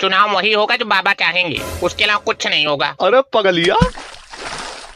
चुनाव वही होगा जो बाबा चाहेंगे, उसके अलावा कुछ नहीं होगा। अरे पगलिया,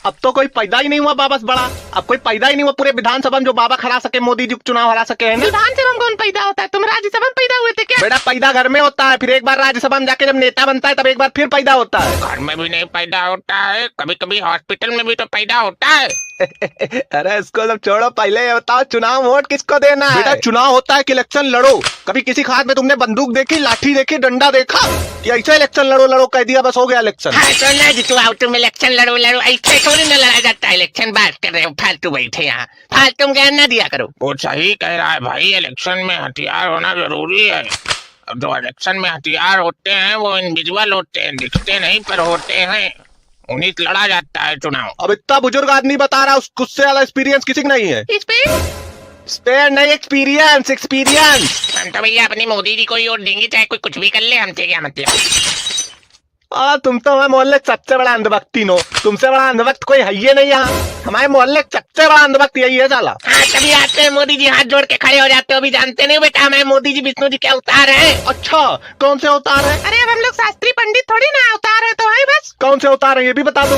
अब तो कोई पैदा ही नहीं हुआ बाबा से बड़ा। अब कोई पैदा ही नहीं हुआ पूरे विधानसभा में जो बाबा खड़ा सके, मोदी जी चुनाव हरा सके, है ना? विधानसभा में कौन पैदा होता है? तुम राज्यसभा में पैदा हुए थे क्या? बेटा पैदा घर में होता है, फिर एक बार राज्यसभा में जाके जब नेता बनता है तब एक बार फिर पैदा होता है। घर में भी नहीं पैदा होता है, कभी कभी हॉस्पिटल में भी तो पैदा होता है। अरे इसको सब छोड़ो, पहले ये बताओ चुनाव वोट किसको देना है? बेटा चुनाव होता है कि इलेक्शन लड़ो। कभी किसी के हाथ में तुमने बंदूक देखी, लाठी देखी, डंडा देखा कि ऐसे इलेक्शन लड़ो कह दिया बस हो गया इलेक्शन? हाँ तो ना जितू आओ तुम इलेक्शन लड़ो ऐसे थोड़ी ना लड़ा जाता है इलेक्शन। बात कर रहे हो फालतू, बैठे यहाँ फालतू में ज्ञान ना दिया करो। वो सही कह रहा है भाई, इलेक्शन में हथियार होना जरूरी है। जो इलेक्शन में हथियार होते हैं वो इनविजुअल होते हैं, दिखते नहीं पर होते हैं, उन्हीं से लड़ा जाता है चुनाव। अब इतना बुजुर्ग आदमी बता रहा है, उससे वाला एक्सपीरियंस किसी का नहीं है। स्पेयर नहीं, एक्सपीरियंस। हम तो भैया अपनी मोदी जी को ही वोट देंगे, चाहे कोई कुछ भी कर ले, हमसे क्या मतलब। तुम तो हमारे मोहल्ले सबसे बड़ा अंधभक्ति नो, तुमसे बड़ा अंधभक्त कोई है ही नहीं यहाँ। हमारे मोहल्ले सबसे बड़ा अंधभक्त यही है साला। हाँ तभी आते हैं मोदी जी, हाथ जोड़ के खड़े हो जाते हो। अभी जानते नहीं बेटा हमारे मोदी जी विष्णु जी क्या अवतार है। अच्छा कौन से अवतार है? अरे अब हम लोग शास्त्री पंडित थोड़ी ना, अवतार है तो है बस। कौन से अवतार है ये भी बता दो।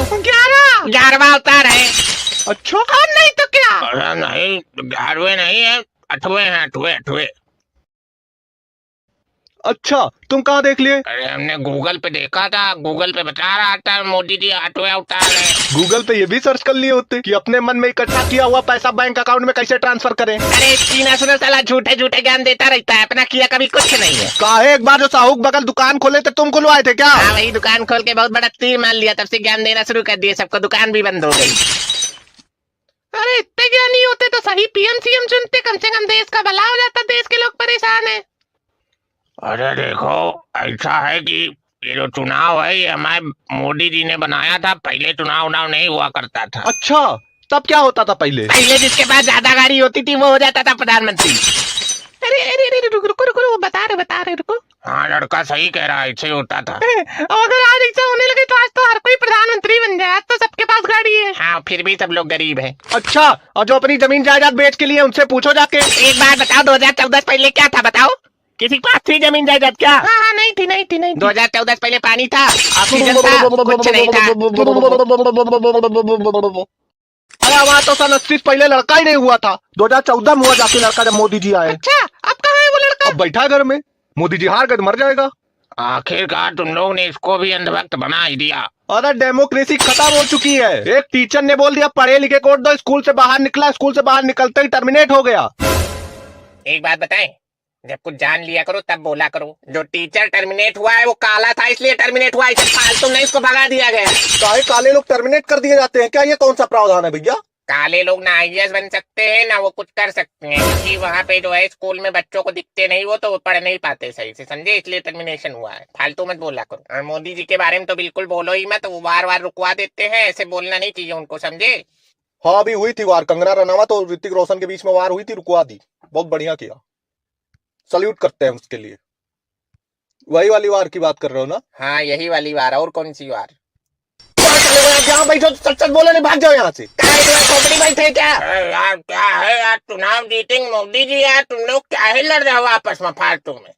11वां अवतार है। अच्छा और नहीं तो क्या? अरे नहीं 11वें नहीं है, 8वें हैं, 8वें। अच्छा तुम कहाँ देख लिए? अरे हमने गूगल पे देखा था, गूगल पे बता रहा था मोदी जी 8वें अवतार है। गूगल पे ये भी सर्च कर लिए होते कि अपने मन में इकट्ठा किया हुआ पैसा बैंक अकाउंट में कैसे ट्रांसफर करें। अरे चीना सुना साला झूठे ज्ञान देता रहता है, अपना किया कभी कुछ नहीं है। काहे एक बार जो साहूक बगल दुकान खोले थे तुम खुलवाए थे क्या? हाँ वही दुकान खोल के बहुत बड़ा तीर मान लिया, तब से ज्ञान देना शुरू कर दिए, सबको दुकान भी बंद हो गई। अरे इतने ज्ञानी होते तो सही पीएम सीएम चुनते, कम से कम देश का भला हो जाता। देश के लोग परेशान है। अरे देखो ऐसा है कि ये जो चुनाव है ये हमारे मोदी जी ने बनाया था, पहले चुनाव नहीं हुआ करता था। अच्छा तब क्या होता था? पहले जिसके पास ज्यादा गाड़ी होती थी वो हो जाता था प्रधानमंत्री। अरे रुको वो बता रहे रुको। हाँ लड़का सही कह रहा है, ऐसे ही होता था। अगर आज ऐसा होने लगे तो आज तो हर कोई प्रधानमंत्री बन जाए। आज तो सबके पास गाड़ी है। हाँ फिर भी सब लोग गरीब हैं। अच्छा और जो अपनी जमीन जायदाद बेच के लिए उनसे पूछो जाके। एक बात बताओ 2014 पहले क्या था? बताओ किसी के पास थी जमीन जायदाद क्या? हाँ नहीं थी 2014 पहले पानी था, ऑक्सीजन था, कुछ नहीं था। अरे वहाँ तो सन 80 पहले लड़का ही नहीं हुआ था, 2014 में हुआ जाके लड़का जब मोदी जी आए। अच्छा अब कहाँ है वो लड़का? अब बैठा है घर में, मोदी जी हार गए तो मर जाएगा। आखिरकार तुम लोग ने इसको भी अंधभक्त बना ही दिया। अरे डेमोक्रेसी खत्म हो चुकी है। एक टीचर ने बोल दिया पढ़े लिखे को दो, स्कूल से बाहर निकला, स्कूल से बाहर निकलते ही टर्मिनेट हो गया। एक बात बताएं, जब कुछ जान लिया करो तब बोला करो। जो टीचर टर्मिनेट हुआ है वो काला था इसलिए टर्मिनेट हुआ है, फालतू नहीं इसको भगा दिया गया। काहे काले लोग टर्मिनेट कर दिए जाते हैं क्या? ये कौन सा प्रावधान है भैया? काले लोग ना आईएएस बन सकते हैं ना वो कुछ कर सकते हैं, क्योंकि वहाँ पे जो है स्कूल में बच्चों को दिखते नहीं, वो तो पढ़ नहीं पाते सही से, समझे? इसलिए टर्मिनेशन हुआ है। फालतू मत बोला करो। और मोदी जी के बारे में तो बिल्कुल बोलो ही मत, वो बार रुकवा देते हैं, ऐसे बोलना नहीं चाहिए उनको, समझे? हाँ अभी हुई थी वार, कंगना रनावत और ऋतिक रोशन के बीच में वार हुई थी, रुकवा दी। बहुत बढ़िया किया, सल्यूट करते हैं उसके लिए। वही वाली वार की बात कर रहे हो ना? हाँ यही वाली वार। और कौन सी वार? यहाँ बैठो, सच बोलो, नहीं भाग जाओ यहाँ से। बैठे क्या यार? क्या है यार, चुनाव जीतेंगे मोदी जी यार, तुम लोग क्या है लड़ रहे हो आपस में फालतू में?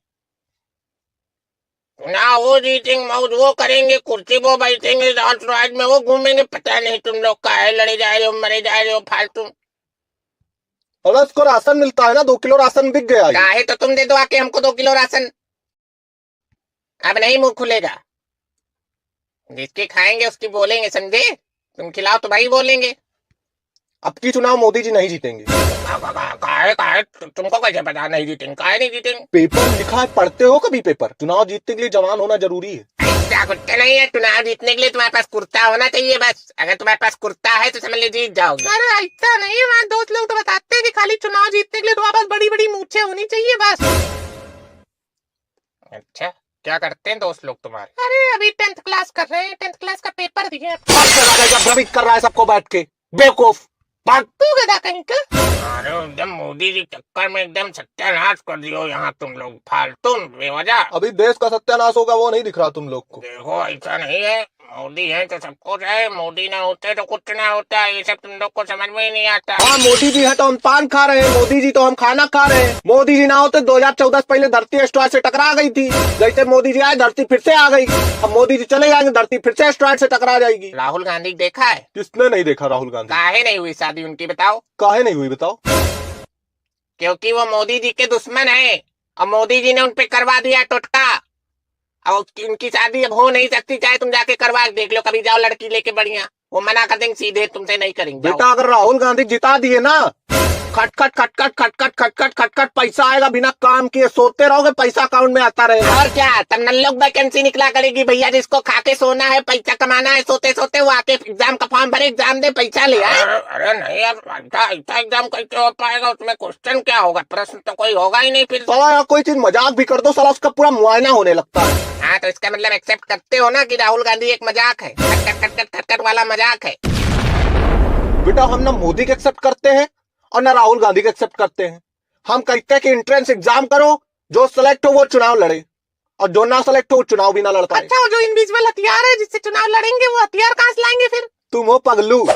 चुनाव वो जीतेंगे, मौज वो करेंगे, कुर्सी वो बैठेंगे, राज में वो घूमेंगे, पता नहीं तुम लोग क्या है लड़े जा रहे हो, मरे जा रहे हो फालतू। और उसको राशन मिलता है ना, 2 किलो राशन बिक गया। क्या है तो तुम दे दो आके हमको 2 किलो राशन। अब नहीं मुंह खुलेगा, जिसके खाएंगे उसकी बोलेंगे, समझे? तुम खिलाओ तो भाई बोलेंगे। अब की चुनाव मोदी जी नहीं जीतेंगे। काहे तुमको कैसे पता नहीं जीतेंगे? काहे नहीं जीतेंगे? पेपर लिखा है, पढ़ते हो कभी पेपर? चुनाव जीतने के लिए जवान होना जरूरी है। ऐसा कुछ नहीं है, चुनाव जीतने के लिए तुम्हारे पास कुर्ता होना चाहिए बस। अगर तुम्हारे पास कुर्ता है तो समझ लीजिए जीत जाओगे। अरे ऐसा नहीं है, हमारे दोस्त लोग तो बताते हैं कि खाली चुनाव जीतने के लिए तुम्हारे पास बड़ी बड़ी मूछें होनी चाहिए बस। अच्छा क्या करते हैं दोस्त लोग तुम्हारे? अरे अभी 10th क्लास कर रहे हैं, 10th क्लास का पेपर दिए। भ्रमित कर रहा है सबको बैठ के, बेवकूफ। तू गधा कहीं का। अरे एकदम मोदी जी चक्कर में एकदम सत्यानाश कर दियो यहाँ तुम लोग, फालतू बेवजह। अभी देश का सत्यानाश होगा वो नहीं दिख रहा तुम लोग को। देखो ऐसा नहीं है, मोदी है तो सब कुछ है, मोदी ना होते तो कुछ ना होता। ये सब तुम लोग को समझ में ही नहीं आता। हाँ, मोदी जी है तो हम पान खा रहे हैं, मोदी जी तो हम खाना खा रहे हैं। मोदी जी ना होते 2014 से पहले धरती एस्ट्रॉयड से टकरा गई थी। जैसे मोदी जी आए धरती फिर से आ गई। अब मोदी जी चले जाएंगे धरती फिर से एस्ट्रॉयड से टकरा जाएगी। राहुल गांधी देखा है? किसने नहीं देखा राहुल गांधी? काहे नहीं हुई शादी उनकी बताओ? काहे नहीं हुई बताओ? क्योंकि वो मोदी जी के दुश्मन है और मोदी जी ने उनपे करवा दिया टोटका। और उनकी शादी अब हो नहीं सकती, चाहे तुम जाके करवा के देख लो। कभी जाओ लड़की लेके बढ़िया, वो मना कर देंगे सीधे, तुमसे नहीं करेंगे। बेटा अगर राहुल गांधी जिता दिए ना, खटखट खटखट खटखट खटखट खटखट पैसा आएगा बिना काम किए। सोते रहोगे पैसा अकाउंट में आता रहेगा। और क्या, तब नल्लोक वैकेंसी निकला करेगी भैया। जिसको खा के सोना है, पैसा कमाना है, सोते सोते वो आके एग्जाम का फॉर्म भरे, एग्जाम दे, पैसा ले आए। अरे नहीं यार, ऐसा एग्जाम कैसे हो पाएगा? उसमें क्वेश्चन क्या होगा? प्रश्न तो कोई होगा ही नहीं फिर। साला यार कोई चीज मजाक भी कर दो साला उसका पूरा मुआयना होने लगता है। हाँ तो इसका मतलब एक्सेप्ट करते हो ना कि राहुल गांधी एक मजाक है, खट खट खट खट वाला मजाक है। बेटा हम ना मोदी के एक्सेप्ट करते हैं और ना राहुल गांधी के एक्सेप्ट करते हैं। हम कहते हैं कि एंट्रेंस एग्जाम करो, जो सेलेक्ट हो वो चुनाव लड़े और जो ना सेलेक्ट हो वो चुनाव भी ना लड़ पाए। अच्छा, जो इनविजिबल हथियार है जिससे चुनाव लड़ेंगे, वो हथियार कहाँ से लाएंगे फिर? तुम हो पगलू।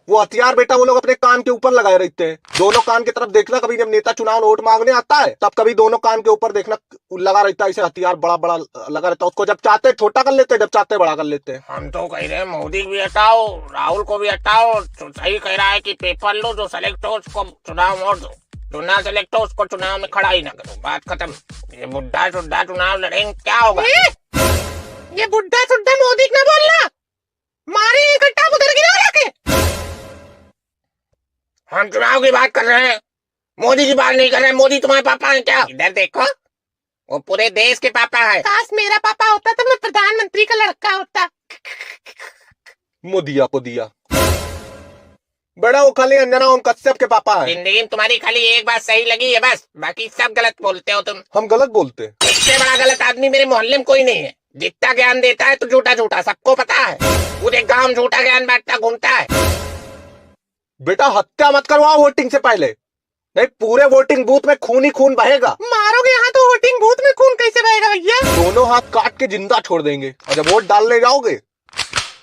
वो हथियार बेटा वो लोग अपने कान के ऊपर लगाए रहते हैं। दोनों कान की तरफ देखना, कभी जब नेता चुनाव वोट मांगने आता है तब कभी दोनों कान के ऊपर देखना लगा रहता है। ऐसे हथियार बड़ा बड़ा लगा रहता है। उसको जब चाहते छोटा कर लेते हैं, जब चाहते बड़ा कर लेते हैं। हम तो कह रहे हैं मोदी भी हटाओ, राहुल को भी हटाओ। तो सही कह रहा है कि पेपर लो, जो सेलेक्ट हो उसको चुनाव मोड़ दो, जो ना सेलेक्ट हो उसको चुनाव में खड़ा ही ना करो। बात खत्म। ये बुढ़ा सुड्ढा चुनाव लड़ेंगे, क्या होगा? ये बुढ़ा सुड्ढा मोदी ना बोलना, मारे इकट्ठा उधर गिरा के। हम चुनाव की बात कर रहे हैं, मोदी की बात नहीं कर रहे हैं। मोदी तुम्हारे पापा है क्या? इधर देखो, वो पूरे देश के पापा है। काश मेरा पापा होता तो मैं प्रधानमंत्री का लड़का होता। मोदिया पोदिया बड़ा वो खाली अंजना ओम कश्यप के पापा है। जिंदगी में तुम्हारी खाली एक बात सही लगी है बस, बाकी सब गलत बोलते हो तुम। हम गलत बोलते हैं? इससे बड़ा गलत आदमी मेरे मोहल्ले में कोई नहीं है। जितना ज्ञान देता है तो झूठा झूठा, सबको पता है। पूरे गांव में झूठा ज्ञान बांटता घूमता है। बेटा हत्या मत करवाओ वोटिंग से पहले, नहीं पूरे वोटिंग बूथ में खून ही खून बहेगा। मारोगे यहाँ तो वोटिंग बूथ में खून कैसे बहेगा भैया? दोनों हाथ काट के जिंदा छोड़ देंगे और जब वोट डालने जाओगे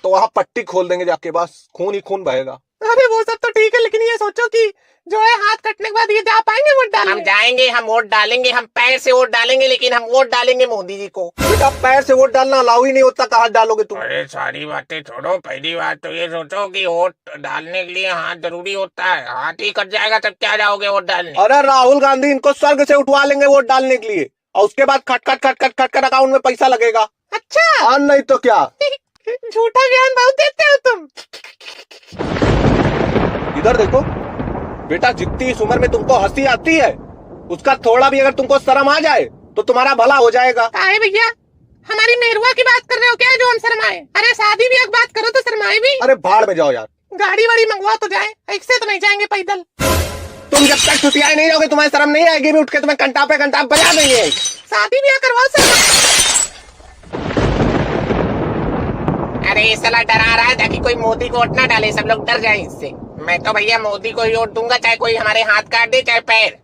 तो वहां पट्टी खोल देंगे जाके, बस खून ही खून बहेगा। अरे वो सब तो ठीक है, लेकिन ये सोचो कि जो है हाथ कटने के बाद ये जा पाएंगे वोट डालने? हम जाएंगे, हम वोट डालेंगे, हम पैर से वोट डालेंगे, लेकिन हम वोट डालेंगे मोदी जी को। बेटा पैर से वोट डालना अलाउ ही नहीं होता, कहाँ डालोगे तुम? अरे सारी बातें छोड़ो, पहली बात तो ये सोचो कि वोट डालने के लिए हाथ जरूरी होता है। हाथ ही कट जाएगा तब क्या जाओगे वोट डालने? अरे राहुल गांधी इनको स्वर्ग से उठवा लेंगे वोट डालने के लिए और उसके बाद खट खट खट खट खट खट अकाउंट में पैसा लगेगा। अच्छा, और नहीं तो क्या। झूठा ज्ञान बहुत देते हो तुम। इधर देखो बेटा, जितनी इस उम्र में तुमको हंसी आती है उसका थोड़ा भी अगर तुमको शर्म आ जाए तो तुम्हारा भला हो जाएगा। काहे भैया, हमारी मेहरुआ की बात कर रहे हो क्या जो हम शर्माए? अरे शादी भी एक बात करो तो शर्माए भी। अरे भाड़ में जाओ यार। गाड़ी वाड़ी मंगवा तो जाए, ऐसे तो नहीं जाएंगे पैदल। तुम जब तक छुट्टियां नहीं जाओगे तुम्हें शर्म नहीं आएगी। भी उठ के तुम्हें घंटा पे घंटा बजा देंगे। शादी ब्याह करवाओ सर। अरे ये साला डरा रहा है ताकि कोई मोदी को वोट ना डाले, सब लोग डर जाए इससे। मैं तो भैया मोदी को ही वोट दूंगा, चाहे कोई हमारे हाथ काट दे चाहे पैर।